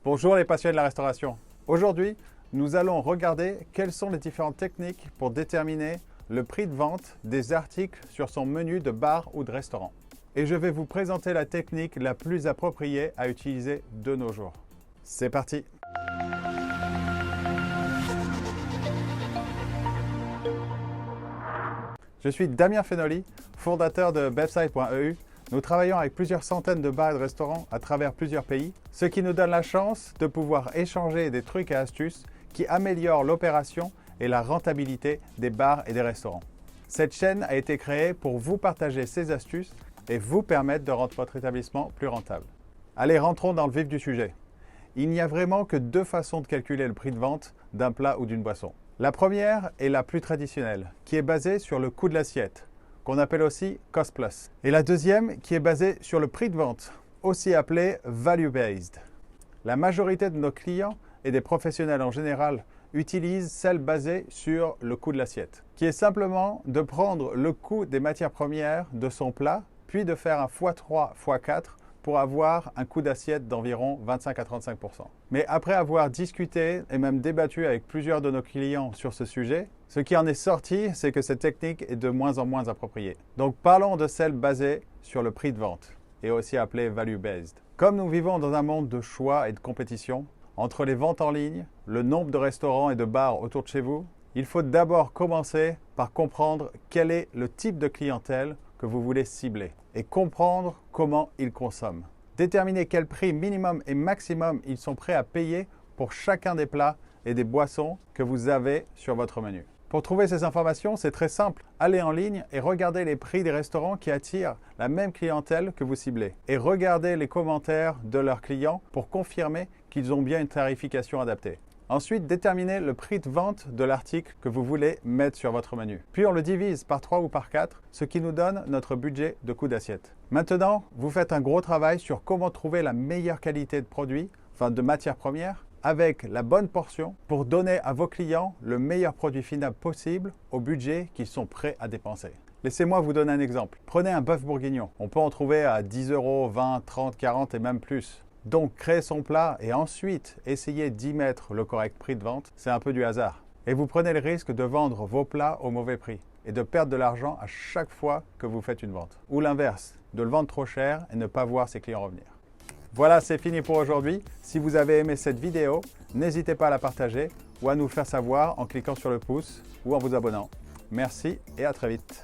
Bonjour les passionnés de la restauration. Aujourd'hui, nous allons regarder quelles sont les différentes techniques pour déterminer le prix de vente des articles sur son menu de bar ou de restaurant. Et je vais vous présenter la technique la plus appropriée à utiliser de nos jours. C'est parti! Je suis Damien Fenoli, fondateur de Bevsite.eu. Nous travaillons avec plusieurs centaines de bars et de restaurants à travers plusieurs pays, ce qui nous donne la chance de pouvoir échanger des trucs et astuces qui améliorent l'opération et la rentabilité des bars et des restaurants. Cette chaîne a été créée pour vous partager ces astuces et vous permettre de rendre votre établissement plus rentable. Allez, rentrons dans le vif du sujet. Il n'y a vraiment que deux façons de calculer le prix de vente d'un plat ou d'une boisson. La première est la plus traditionnelle, qui est basée sur le coût de l'assiette, qu'on appelle aussi cost plus. Et la deuxième qui est basée sur le prix de vente, aussi appelé value based. La majorité de nos clients et des professionnels en général utilisent celle basée sur le coût de l'assiette, qui est simplement de prendre le coût des matières premières de son plat, puis de faire un x3, x4 pour avoir un coût d'assiette d'environ 25 à 35%. Mais après avoir discuté et même débattu avec plusieurs de nos clients sur ce sujet, ce qui en est sorti, c'est que cette technique est de moins en moins appropriée. Donc parlons de celle basée sur le prix de vente, et aussi appelée value based. Comme nous vivons dans un monde de choix et de compétition, entre les ventes en ligne, le nombre de restaurants et de bars autour de chez vous, il faut d'abord commencer par comprendre quel est le type de clientèle que vous voulez cibler et comprendre comment ils consomment. Déterminer quel prix minimum et maximum ils sont prêts à payer pour chacun des plats et des boissons que vous avez sur votre menu. Pour trouver ces informations, c'est très simple. Allez en ligne et regardez les prix des restaurants qui attirent la même clientèle que vous ciblez. Et regardez les commentaires de leurs clients pour confirmer qu'ils ont bien une tarification adaptée. Ensuite, déterminez le prix de vente de l'article que vous voulez mettre sur votre menu. Puis on le divise par 3 ou par 4, ce qui nous donne notre budget de coût d'assiette. Maintenant, vous faites un gros travail sur comment trouver la meilleure qualité de produit, enfin de matières premières, avec la bonne portion pour donner à vos clients le meilleur produit final possible au budget qu'ils sont prêts à dépenser. Laissez-moi vous donner un exemple. Prenez un bœuf bourguignon. On peut en trouver à 10 €, 20, 30, 40 et même plus. Donc, créer son plat et ensuite essayer d'y mettre le correct prix de vente, c'est un peu du hasard. Et vous prenez le risque de vendre vos plats au mauvais prix et de perdre de l'argent à chaque fois que vous faites une vente. Ou l'inverse, de le vendre trop cher et ne pas voir ses clients revenir. Voilà, c'est fini pour aujourd'hui. Si vous avez aimé cette vidéo, n'hésitez pas à la partager ou à nous le faire savoir en cliquant sur le pouce ou en vous abonnant. Merci et à très vite.